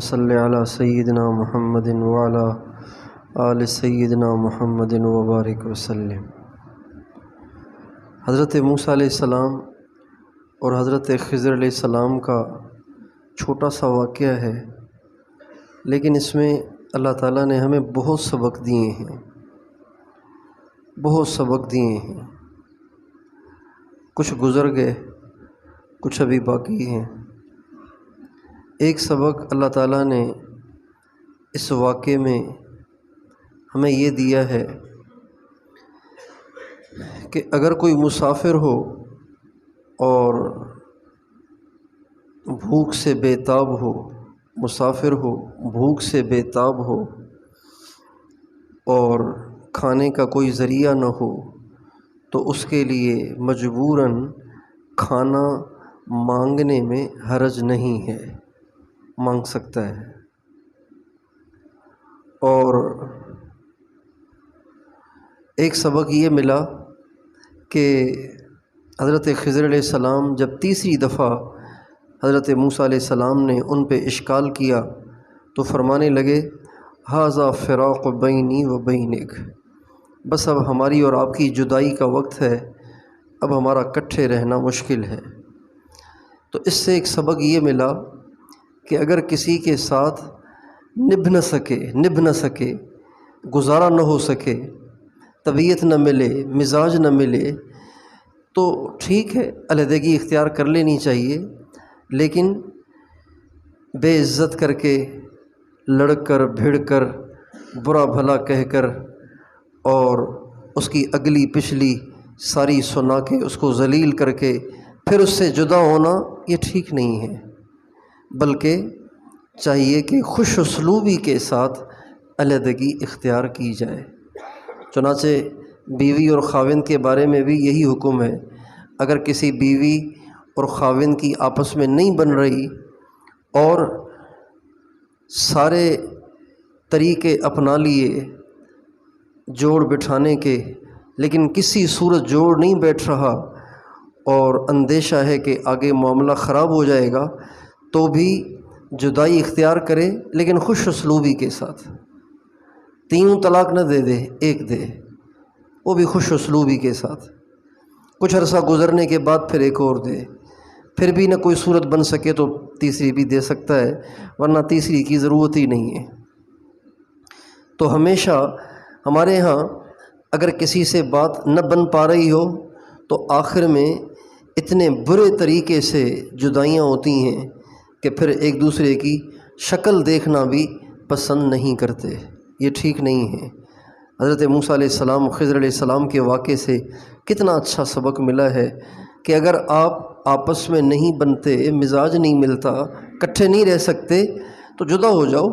صل علی سیدنا محمد وعلی آل سیدنا محمد وبارک وسلم۔ حضرت موسیٰ علیہ السلام اور حضرت خضر علیہ السلام کا چھوٹا سا واقعہ ہے، لیکن اس میں اللہ تعالیٰ نے ہمیں بہت سبق دیے ہیں، بہت سبق دیے ہیں۔ کچھ گزر گئے، کچھ ابھی باقی ہیں۔ ایک سبق اللہ تعالیٰ نے اس واقعے میں ہمیں یہ دیا ہے کہ اگر کوئی مسافر ہو اور بھوک سے بے تاب ہو، مسافر ہو بھوک سے بے تاب ہو اور کھانے کا کوئی ذریعہ نہ ہو، تو اس کے لیے مجبوراً کھانا مانگنے میں حرج نہیں ہے، مانگ سکتا ہے۔ اور ایک سبق یہ ملا کہ حضرت خضر علیہ السلام جب تیسری دفعہ حضرت موسیٰ علیہ السلام نے ان پہ اشکال کیا تو فرمانے لگے ھذا فراق بینی و بینک، بس اب ہماری اور آپ کی جدائی کا وقت ہے، اب ہمارا کٹھے رہنا مشکل ہے۔ تو اس سے ایک سبق یہ ملا کہ اگر کسی کے ساتھ نبھ نہ سکے گزارا نہ ہو سکے، طبیعت نہ ملے، مزاج نہ ملے، تو ٹھیک ہے، علیحدگی اختیار کر لینی چاہیے، لیکن بے عزت کر کے، لڑ کر بھڑ کر، برا بھلا کہہ کر اور اس کی اگلی پچھلی ساری سنا کے اس کو ذلیل کر کے پھر اس سے جدا ہونا یہ ٹھیک نہیں ہے، بلکہ چاہیے کہ خوش اسلوبی کے ساتھ علیحدگی اختیار کی جائے۔ چنانچہ بیوی اور خاوند کے بارے میں بھی یہی حکم ہے۔ اگر کسی بیوی اور خاوند کی آپس میں نہیں بن رہی اور سارے طریقے اپنا لیے جوڑ بٹھانے کے، لیکن کسی صورت جوڑ نہیں بیٹھ رہا اور اندیشہ ہے کہ آگے معاملہ خراب ہو جائے گا، تو بھی جدائی اختیار کرے، لیکن خوش اسلوبی کے ساتھ۔ 3 طلاق نہ دے، ایک دے، وہ بھی خوش اسلوبی کے ساتھ۔ کچھ عرصہ گزرنے کے بعد پھر ایک اور دے، پھر بھی نہ کوئی صورت بن سکے تو تیسری بھی دے سکتا ہے، ورنہ تیسری کی ضرورت ہی نہیں ہے۔ تو ہمیشہ ہمارے ہاں اگر کسی سے بات نہ بن پا رہی ہو تو آخر میں اتنے برے طریقے سے جدائیاں ہوتی ہیں کہ پھر ایک دوسرے کی شکل دیکھنا بھی پسند نہیں کرتے، یہ ٹھیک نہیں ہے۔ حضرت موسیٰ علیہ السلام خضر علیہ السلام کے واقعے سے کتنا اچھا سبق ملا ہے کہ اگر آپ آپس میں نہیں بنتے، مزاج نہیں ملتا، کٹھے نہیں رہ سکتے، تو جدا ہو جاؤ،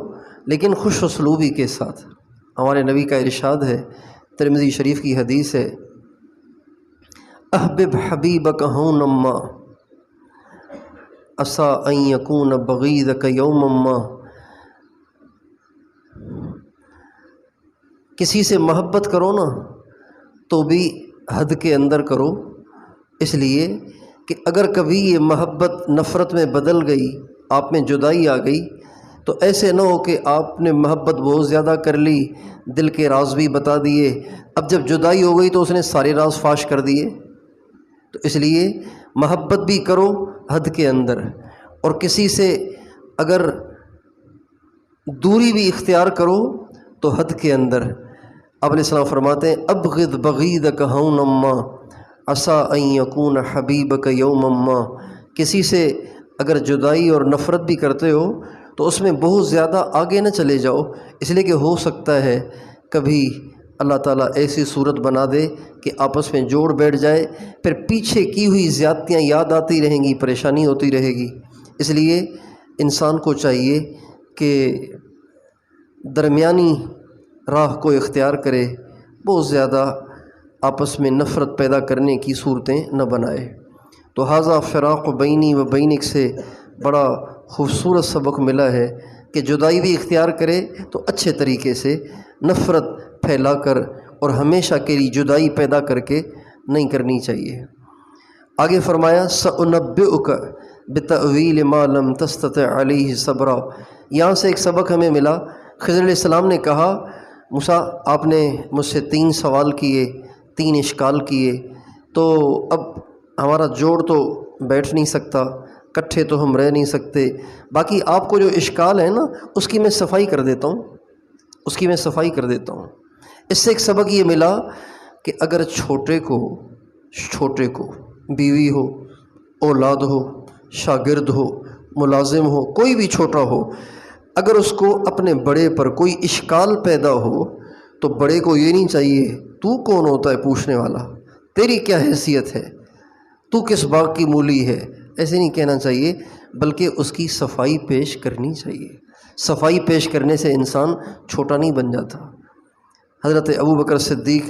لیکن خوش اسلوبی کے ساتھ۔ ہمارے نبی کا ارشاد ہے، ترمذی شریف کی حدیث ہے، احبب حبیبک ہونما عسیٰ ان یکون بغیضک یوما ما۔ کسی سے محبت کرو نا تو بھی حد کے اندر کرو، اس لیے کہ اگر کبھی یہ محبت نفرت میں بدل گئی، آپ میں جدائی آ گئی، تو ایسے نہ ہو کہ آپ نے محبت بہت زیادہ کر لی، دل کے راز بھی بتا دیے، اب جب جدائی ہو گئی تو اس نے سارے راز فاش کر دیے۔ تو اس لیے محبت بھی کرو حد کے اندر، اور کسی سے اگر دوری بھی اختیار کرو تو حد کے اندر۔ آپ علیہ السلام فرماتے ہیں ابغض بغیضک ہونا ما عسیٰ ان یکون حبیبک یوما ما۔ کسی سے اگر جدائی اور نفرت بھی کرتے ہو تو اس میں بہت زیادہ آگے نہ چلے جاؤ، اس لیے کہ ہو سکتا ہے کبھی اللہ تعالیٰ ایسی صورت بنا دے کہ آپس میں جوڑ بیٹھ جائے، پھر پیچھے کی ہوئی زیادتیاں یاد آتی رہیں گی، پریشانی ہوتی رہے گی۔ اس لیے انسان کو چاہیے کہ درمیانی راہ کو اختیار کرے، بہت زیادہ آپس میں نفرت پیدا کرنے کی صورتیں نہ بنائے۔ تو ھذا فراق بینی و بینک سے بڑا خوبصورت سبق ملا ہے کہ جدائی بھی اختیار کرے تو اچھے طریقے سے، نفرت پھیلا کر اور ہمیشہ کے لیے جدائی پیدا کر کے نہیں کرنی چاہیے۔ آگے فرمایا سأنبئک بتأویل ما لم تستطع علیہ صبرا، یہاں سے ایک سبق ہمیں ملا، خضر علیہ السلام نے کہا موسیٰ آپ نے مجھ سے 3 سوال کیے، 3 اشکال کیے، تو اب ہمارا جوڑ تو بیٹھ نہیں سکتا، کٹھے تو ہم رہ نہیں سکتے، باقی آپ کو جو اشکال ہے نا اس کی میں صفائی کر دیتا ہوں، اس سے ایک سبق یہ ملا کہ اگر چھوٹے کو بیوی ہو، اولاد ہو، شاگرد ہو، ملازم ہو، کوئی بھی چھوٹا ہو، اگر اس کو اپنے بڑے پر کوئی اشکال پیدا ہو تو بڑے کو یہ نہیں چاہیے تو کون ہوتا ہے پوچھنے والا، تیری کیا حیثیت ہے، تو کس باغ کی مولی ہے، ایسے نہیں کہنا چاہیے، بلکہ اس کی صفائی پیش کرنی چاہیے۔ صفائی پیش کرنے سے انسان چھوٹا نہیں بن جاتا۔ حضرت ابوبکر صدیق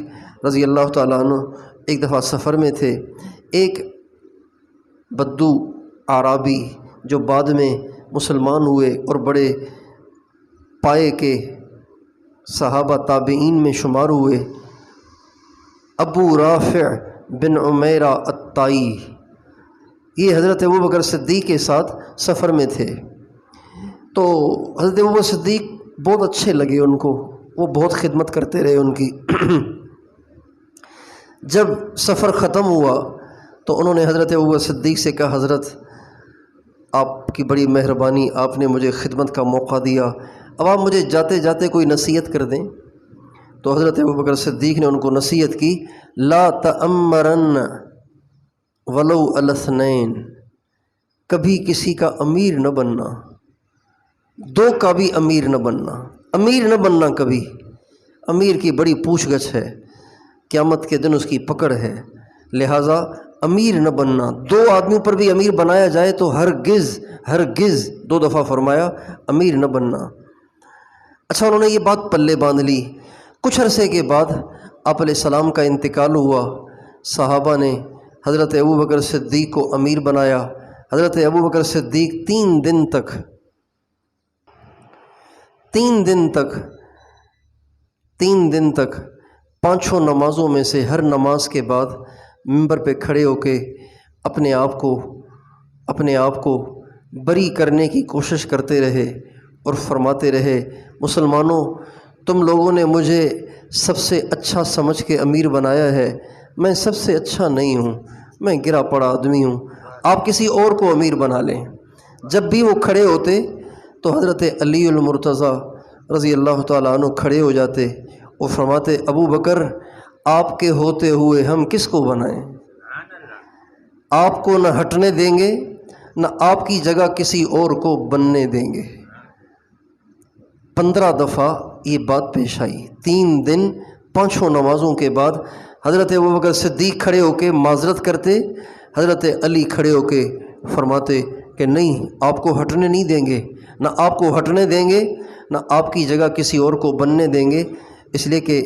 رضی اللہ تعالیٰ عنہ ایک دفعہ سفر میں تھے، ایک بدو اعرابی جو بعد میں مسلمان ہوئے اور بڑے پائے کے صحابہ تابعین میں شمار ہوئے، ابو رافع بن عمیرہ الطائی، یہ حضرت ابوبکر صدیق کے ساتھ سفر میں تھے۔ تو حضرت ابوبکر صدیق بہت اچھے لگے ان کو، وہ بہت خدمت کرتے رہے ان کی۔ جب سفر ختم ہوا تو انہوں نے حضرت ابوبکر صدیق سے کہا حضرت آپ کی بڑی مہربانی، آپ نے مجھے خدمت کا موقع دیا، اب آپ مجھے جاتے جاتے کوئی نصیحت کر دیں۔ تو حضرت ابوبکر صدیق نے ان کو نصیحت کی، لا تأمرن ولو علی اثنین، کبھی کسی کا امیر نہ بننا، 2 کا بھی امیر نہ بننا کبھی۔ امیر کی بڑی پوچھ گچھ ہے، قیامت کے دن اس کی پکڑ ہے، لہٰذا امیر نہ بننا۔ 2 آدمیوں پر بھی امیر بنایا جائے تو ہرگز 2 دفعہ فرمایا امیر نہ بننا۔ اچھا، انہوں نے یہ بات پلے باندھ لی۔ کچھ عرصے کے بعد آپ علیہ السلام کا انتقال ہوا، صحابہ نے حضرت ابوبکر صدیق کو امیر بنایا۔ حضرت ابوبکر صدیق 3 دن تک 5 نمازوں میں سے ہر نماز کے بعد منبر پہ کھڑے ہو کے اپنے آپ کو بری کرنے کی کوشش کرتے رہے اور فرماتے رہے، مسلمانوں تم لوگوں نے مجھے سب سے اچھا سمجھ کے امیر بنایا ہے، میں سب سے اچھا نہیں ہوں، میں گرا پڑا آدمی ہوں، آپ کسی اور کو امیر بنا لیں۔ جب بھی وہ کھڑے ہوتے تو حضرت علی المرتضیٰ رضی اللہ تعالیٰ عنہ کھڑے ہو جاتے، وہ فرماتے ابو بکر آپ کے ہوتے ہوئے ہم کس کو بنائیں، آپ کو نہ ہٹنے دیں گے نہ آپ کی جگہ کسی اور کو بننے دیں گے۔ 15 دفعہ یہ بات پیش آئی، 3 دن 5 نمازوں کے بعد حضرت ابوبکر صدیق کھڑے ہو کے معذرت کرتے، حضرت علی کھڑے ہو کے فرماتے کہ نہیں، آپ کو ہٹنے نہیں دیں گے، نہ آپ کو ہٹنے دیں گے نہ آپ کی جگہ کسی اور کو بننے دیں گے، اس لیے کہ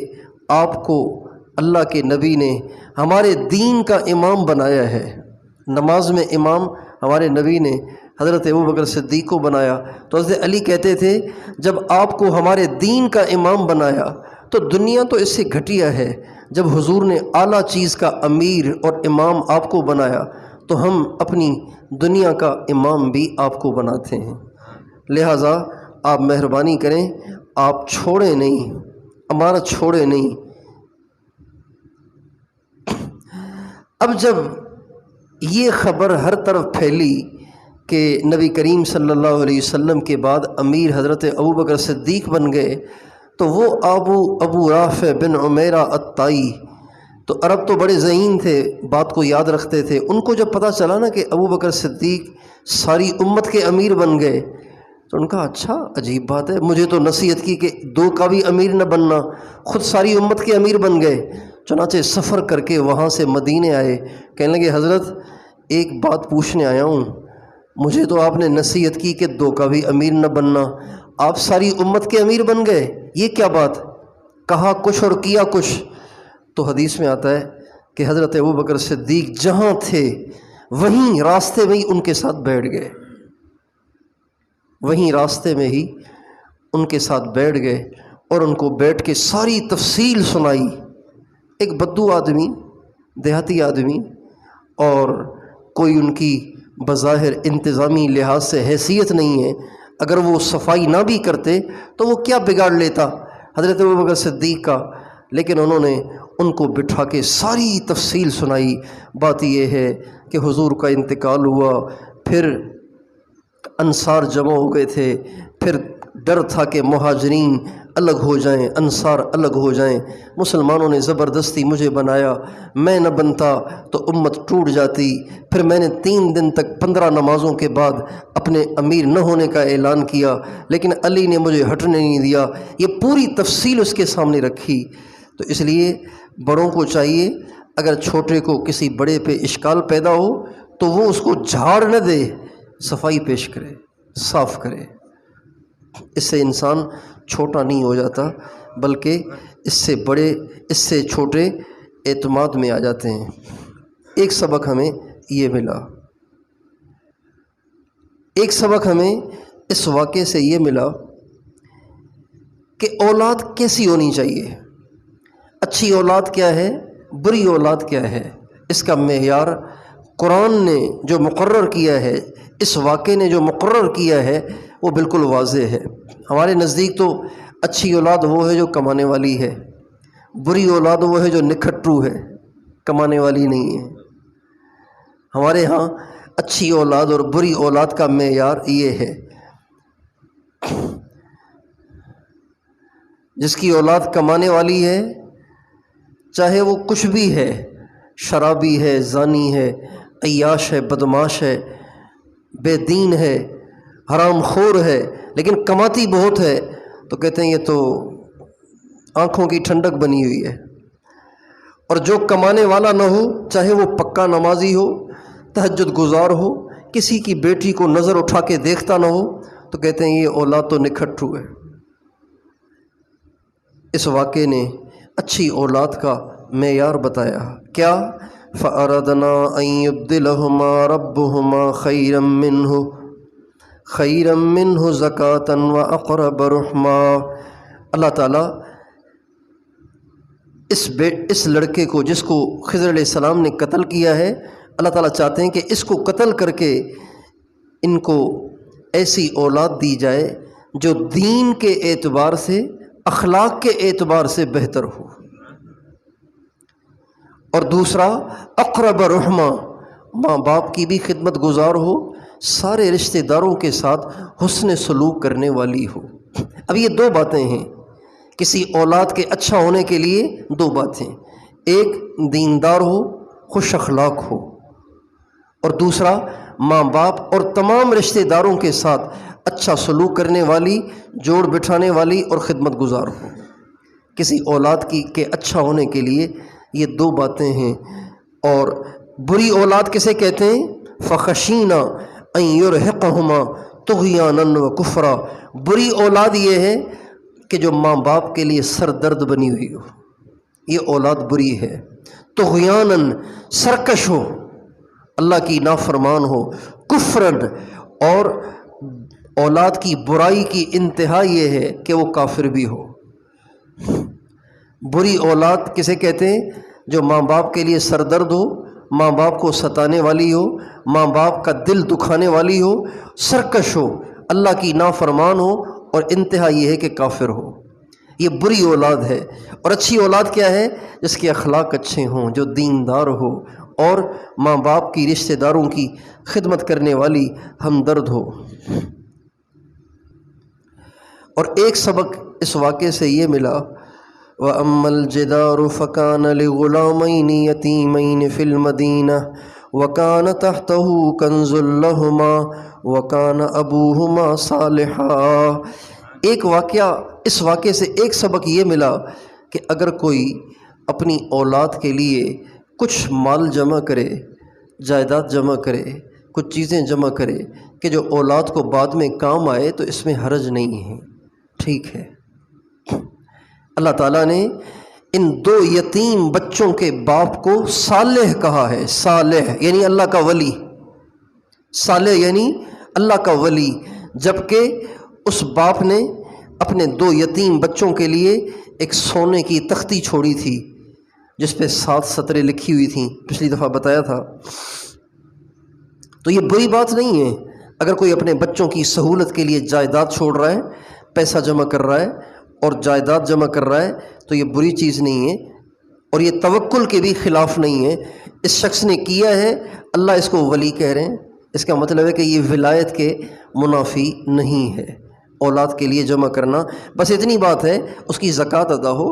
آپ کو اللہ کے نبی نے ہمارے دین کا امام بنایا ہے۔ نماز میں امام ہمارے نبی نے حضرت ابوبکر صدیق کو بنایا۔ تو حضرت علی کہتے تھے جب آپ کو ہمارے دین کا امام بنایا تو دنیا تو اس سے گھٹیا ہے، جب حضور نے اعلیٰ چیز کا امیر اور امام آپ کو بنایا تو ہم اپنی دنیا کا امام بھی آپ کو بناتے ہیں، لہٰذا آپ مہربانی کریں، آپ چھوڑیں نہیں، امانت چھوڑیں نہیں۔ اب جب یہ خبر ہر طرف پھیلی کہ نبی کریم صلی اللہ علیہ وسلم کے بعد امیر حضرت ابوبکر صدیق بن گئے، تو وہ ابو رافع بن عمیرہ الطائی، تو عرب تو بڑے ذہین تھے، بات کو یاد رکھتے تھے، ان کو جب پتہ چلا نا کہ ابوبکر صدیق ساری امت کے امیر بن گئے تو ان کا اچھا عجیب بات ہے، مجھے تو نصیحت کی کہ 2 کا بھی امیر نہ بننا، خود ساری امت کے امیر بن گئے۔ چنانچہ سفر کر کے وہاں سے مدینے آئے، کہنے لگے حضرت ایک بات پوچھنے آیا ہوں، مجھے تو آپ نے نصیحت کی کہ 2 کا بھی امیر نہ بننا، آپ ساری امت کے امیر بن گئے، یہ کیا بات؟ کہا کچھ اور کیا کچھ۔ تو حدیث میں آتا ہے کہ حضرت ابوبکر صدیق جہاں تھے وہیں راستے میں ہی ان کے ساتھ بیٹھ گئے، وہیں راستے میں ہی ان کے ساتھ بیٹھ گئے اور ان کو بیٹھ کے ساری تفصیل سنائی۔ ایک بدو آدمی، دیہاتی آدمی، اور کوئی ان کی بظاہر انتظامی لحاظ سے حیثیت نہیں ہے، اگر وہ صفائی نہ بھی کرتے تو وہ کیا بگاڑ لیتا حضرت ابوبکر صدیق کا، لیکن انہوں نے ان کو بٹھا کے ساری تفصیل سنائی۔ بات یہ ہے کہ حضور کا انتقال ہوا، پھر انصار جمع ہو گئے تھے، پھر ڈر تھا کہ مہاجرین الگ ہو جائیں، انصار الگ ہو جائیں، مسلمانوں نے زبردستی مجھے بنایا، میں نہ بنتا تو امت ٹوٹ جاتی۔ پھر میں نے 3 دن تک 15 نمازوں کے بعد اپنے امیر نہ ہونے کا اعلان کیا، لیکن علی نے مجھے ہٹنے نہیں دیا۔ یہ پوری تفصیل اس کے سامنے رکھی۔ تو اس لیے بڑوں کو چاہیے اگر چھوٹے کو کسی بڑے پہ اشکال پیدا ہو تو وہ اس کو جھاڑ نہ دے، صفائی پیش کرے، صاف کرے۔ اس سے انسان چھوٹا نہیں ہو جاتا، بلکہ اس سے بڑے، اس سے چھوٹے اعتماد میں آ جاتے ہیں۔ ایک سبق ہمیں یہ ملا، ایک سبق ہمیں اس واقعے سے یہ ملا کہ اولاد کیسی ہونی چاہیے، اچھی اولاد کیا ہے، بری اولاد کیا ہے۔ اس کا معیار قرآن نے جو مقرر کیا ہے، اس واقعے نے جو مقرر کیا ہے، وہ بالکل واضح ہے۔ ہمارے نزدیک تو اچھی اولاد وہ ہے جو کمانے والی ہے، بری اولاد وہ ہے جو نکھٹو ہے، کمانے والی نہیں ہے۔ ہمارے ہاں اچھی اولاد اور بری اولاد کا معیار یہ ہے، جس کی اولاد کمانے والی ہے، چاہے وہ کچھ بھی ہے، شرابی ہے، زانی ہے، عیاش ہے، بدماش ہے، بے دین ہے، حرام خور ہے، لیکن کماتی بہت ہے، تو کہتے ہیں یہ تو آنکھوں کی ٹھنڈک بنی ہوئی ہے۔ اور جو کمانے والا نہ ہو، چاہے وہ پکا نمازی ہو، تہجد گزار ہو، کسی کی بیٹی کو نظر اٹھا کے دیکھتا نہ ہو، تو کہتے ہیں یہ اولاد تو نکھٹو ہے۔ اس واقعے نے اچھی اولاد کا معیار بتایا، کیا؟ فَأَرَدْنَا أَن يُبْدِلَهُمَا رَبُّهُمَا خَيْرًا مِّنْهُ زَكَاةً وَأَقْرَبَ رُحْمًا۔ اللہ تعالیٰ اس لڑکے کو، جس کو خضر علیہ السلام نے قتل کیا ہے، اللہ تعالیٰ چاہتے ہیں کہ اس کو قتل کر کے ان کو ایسی اولاد دی جائے جو دین کے اعتبار سے، اخلاق کے اعتبار سے بہتر ہو، اور دوسرا اقرب رحمہ، ماں باپ کی بھی خدمت گزار ہو، سارے رشتہ داروں کے ساتھ حسن سلوک کرنے والی ہو۔ اب یہ 2 باتیں ہیں کسی اولاد کے اچھا ہونے کے لیے، 2 باتیں، ایک دیندار ہو، خوش اخلاق ہو، اور دوسرا ماں باپ اور تمام رشتہ داروں کے ساتھ اچھا سلوک کرنے والی، جوڑ بٹھانے والی اور خدمت گزار ہو۔ کسی اولاد کے اچھا ہونے کے لیے یہ 2 باتیں ہیں۔ اور بری اولاد کسے کہتے ہیں؟ فَخَشِينَا أَن يُرْهِقَهُمَا طُغْيَانًا وَكُفْرًا۔ بری اولاد یہ ہے کہ جو ماں باپ کے لیے سر درد بنی ہوئی ہو، یہ اولاد بری ہے۔ طغیاناً، سرکش ہو، اللہ کی نافرمان ہو، کفرن، اور اولاد کی برائی کی انتہا یہ ہے کہ وہ کافر بھی ہو۔ بری اولاد کسے کہتے ہیں؟ جو ماں باپ کے لیے سردرد ہو، ماں باپ کو ستانے والی ہو، ماں باپ کا دل دکھانے والی ہو، سرکش ہو، اللہ کی نافرمان ہو، اور انتہا یہ ہے کہ کافر ہو۔ یہ بری اولاد ہے۔ اور اچھی اولاد کیا ہے؟ جس کے اخلاق اچھے ہوں، جو دیندار ہو، اور ماں باپ کی، رشتہ داروں کی خدمت کرنے والی، ہمدرد ہو۔ اور ایک سبق اس واقعے سے یہ ملا، وَأَمَّا الْجِدَارُ فَكَانَ لِغُلَامَيْنِ يَتِيمَيْنِ فِي الْمَدِينَةِ وَكَانَ تَحْتَهُ كَنْزٌ لَهُمَا وَكَانَ أَبُوهُمَا صَالِحًا۔ ایک واقعہ، اس واقعے سے ایک سبق یہ ملا کہ اگر کوئی اپنی اولاد کے لیے کچھ مال جمع کرے، جائیداد جمع کرے، کچھ چیزیں جمع کرے کہ جو اولاد کو بعد میں کام آئے، تو اس میں حرج نہیں ہے، ٹھیک ہے۔ اللہ تعالیٰ نے ان 2 یتیم بچوں کے باپ کو صالح کہا ہے۔ صالح یعنی اللہ کا ولی، صالح یعنی اللہ کا ولی، جبکہ اس باپ نے اپنے 2 یتیم بچوں کے لیے ایک سونے کی تختی چھوڑی تھی جس پہ 7 سطریں لکھی ہوئی تھیں، پچھلی دفعہ بتایا تھا۔ تو یہ بری بات نہیں ہے اگر کوئی اپنے بچوں کی سہولت کے لیے جائیداد چھوڑ رہا ہے، پیسہ جمع کر رہا ہے اور جائیداد جمع کر رہا ہے تو یہ بری چیز نہیں ہے، اور یہ توکل کے بھی خلاف نہیں ہے۔ اس شخص نے کیا ہے، اللہ اس کو ولی کہہ رہے ہیں، اس کا مطلب ہے کہ یہ ولایت کے منافی نہیں ہے۔ اولاد کے لیے جمع کرنا، بس اتنی بات ہے اس کی زکوٰۃ ادا ہو،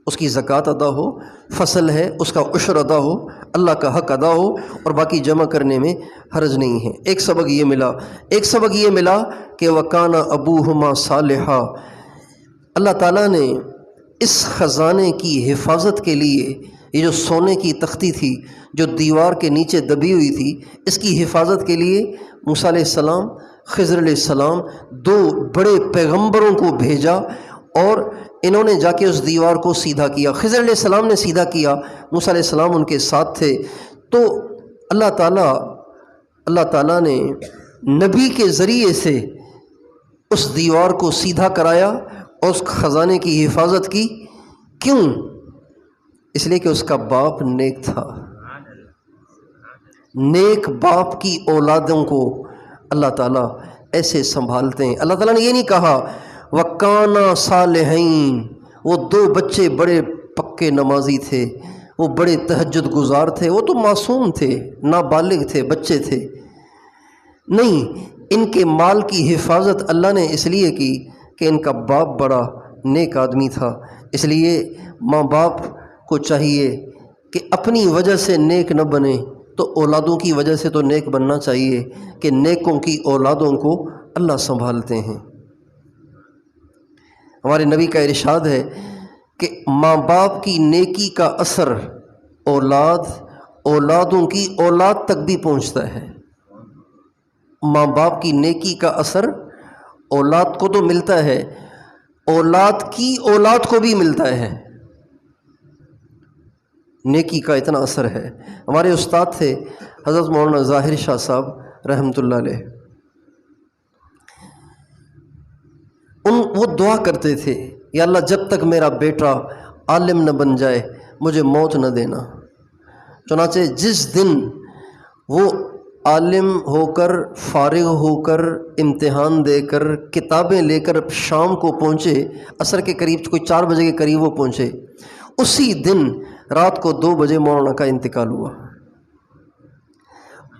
اس کی زکوٰۃ ادا ہو، فصل ہے اس کا عشر ادا ہو، اللہ کا حق ادا ہو، اور باقی جمع کرنے میں حرج نہیں ہے۔ ایک سبق یہ ملا کہ وَكَانَ أَبُوهُمَا صَالِحًا۔ اللہ تعالیٰ نے اس خزانے کی حفاظت کے لیے، یہ جو سونے کی تختی تھی جو دیوار کے نیچے دبی ہوئی تھی، اس کی حفاظت کے لیے موسیٰ علیہ السلام، خضر علیہ السلام، دو بڑے پیغمبروں کو بھیجا، اور انہوں نے جا کے اس دیوار کو سیدھا کیا۔ خضر علیہ السلام نے سیدھا کیا، موسیٰ علیہ السلام ان کے ساتھ تھے، تو اللہ تعالیٰ نے نبی کے ذریعے سے اس دیوار کو سیدھا کرایا اور اس خزانے کی حفاظت کی۔ کیوں؟ اس لیے کہ اس کا باپ نیک تھا۔ نیک باپ کی اولادوں کو اللہ تعالیٰ ایسے سنبھالتے ہیں۔ اللہ تعالیٰ نے یہ نہیں کہا وَكَانَ صَالِحَيْن، وہ دو بچے بڑے پکے نمازی تھے، وہ بڑے تہجد گزار تھے، وہ تو معصوم تھے، نابالغ تھے، بچے تھے۔ نہیں، ان کے مال کی حفاظت اللہ نے اس لیے کی کہ ان کا باپ بڑا نیک آدمی تھا۔ اس لیے ماں باپ کو چاہیے کہ اپنی وجہ سے نیک نہ بنے تو اولادوں کی وجہ سے تو نیک بننا چاہیے، کہ نیکوں کی اولادوں کو اللہ سنبھالتے ہیں۔ ہمارے نبی کا ارشاد ہے کہ ماں باپ کی نیکی کا اثر اولادوں کی اولاد تک بھی پہنچتا ہے۔ ماں باپ کی نیکی کا اثر اولاد کو تو ملتا ہے، اولاد کی اولاد کو بھی ملتا ہے۔ نیکی کا اتنا اثر ہے۔ ہمارے استاد تھے حضرت مولانا ظاہر شاہ صاحب رحمۃ اللہ علیہ، وہ دعا کرتے تھے، یا اللہ جب تک میرا بیٹا عالم نہ بن جائے مجھے موت نہ دینا۔ چنانچہ جس دن وہ عالم ہو کر، فارغ ہو کر، امتحان دے کر، کتابیں لے کر شام کو پہنچے، عصر کے قریب، کوئی 4 بجے کے قریب وہ پہنچے، اسی دن رات کو 2 بجے مولانا کا انتقال ہوا۔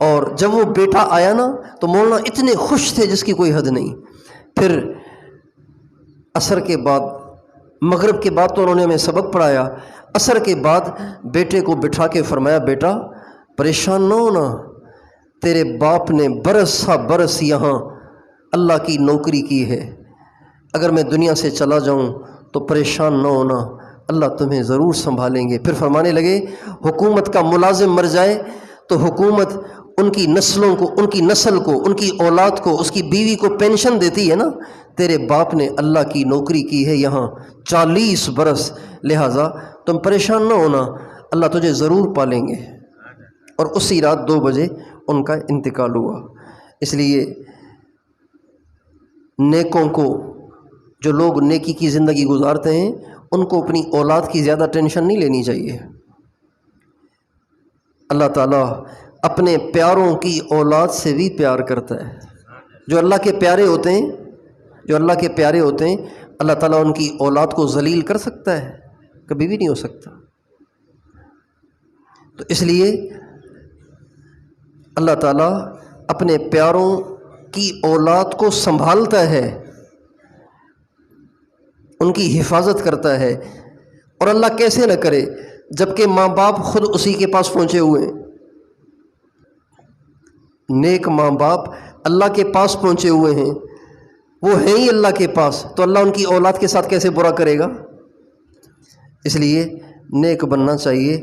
اور جب وہ بیٹا آیا نا تو مولانا اتنے خوش تھے جس کی کوئی حد نہیں۔ پھر عصر کے بعد، مغرب کے بعد تو انہوں نے ہمیں سبق پڑھایا، عصر کے بعد بیٹے کو بٹھا کے فرمایا بیٹا پریشان نہ ہونا، تیرے باپ نے برس یہاں اللہ کی نوکری کی ہے، اگر میں دنیا سے چلا جاؤں تو پریشان نہ ہونا، اللہ تمہیں ضرور سنبھالیں گے۔ پھر فرمانے لگے حکومت کا ملازم مر جائے تو حکومت ان کی نسلوں کو، ان کی نسل کو، ان کی اولاد کو، اس کی بیوی کو پینشن دیتی ہے نا، تیرے باپ نے اللہ کی نوکری کی ہے یہاں 40 برس، لہٰذا تم پریشان نہ ہونا، اللہ تجھے ضرور پالیں گے۔ اور اسی رات 2 بجے ان کا انتقال ہوا۔ اس لیے نیکوں کو، جو لوگ نیکی کی زندگی گزارتے ہیں، ان کو اپنی اولاد کی زیادہ ٹینشن نہیں لینی چاہیے۔ اللہ تعالیٰ اپنے پیاروں کی اولاد سے بھی پیار کرتا ہے۔ جو اللہ کے پیارے ہوتے ہیں، اللہ تعالیٰ ان کی اولاد کو ذلیل کر سکتا ہے؟ کبھی بھی نہیں ہو سکتا۔ تو اس لیے اللہ تعالیٰ اپنے پیاروں کی اولاد کو سنبھالتا ہے، ان کی حفاظت کرتا ہے۔ اور اللہ کیسے نہ کرے جبکہ ماں باپ خود اسی کے پاس پہنچے ہوئے ہیں۔ نیک ماں باپ اللہ کے پاس پہنچے ہوئے ہیں، وہ ہیں ہی اللہ کے پاس، تو اللہ ان کی اولاد کے ساتھ کیسے برا کرے گا؟ اس لیے نیک بننا چاہیے،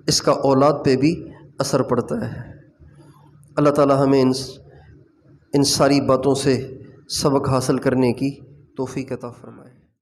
اس کا اولاد پہ بھی اثر پڑتا ہے۔ اللہ تعالیٰ ہمیں ان ساری باتوں سے سبق حاصل کرنے کی توفیق عطا فرمائے۔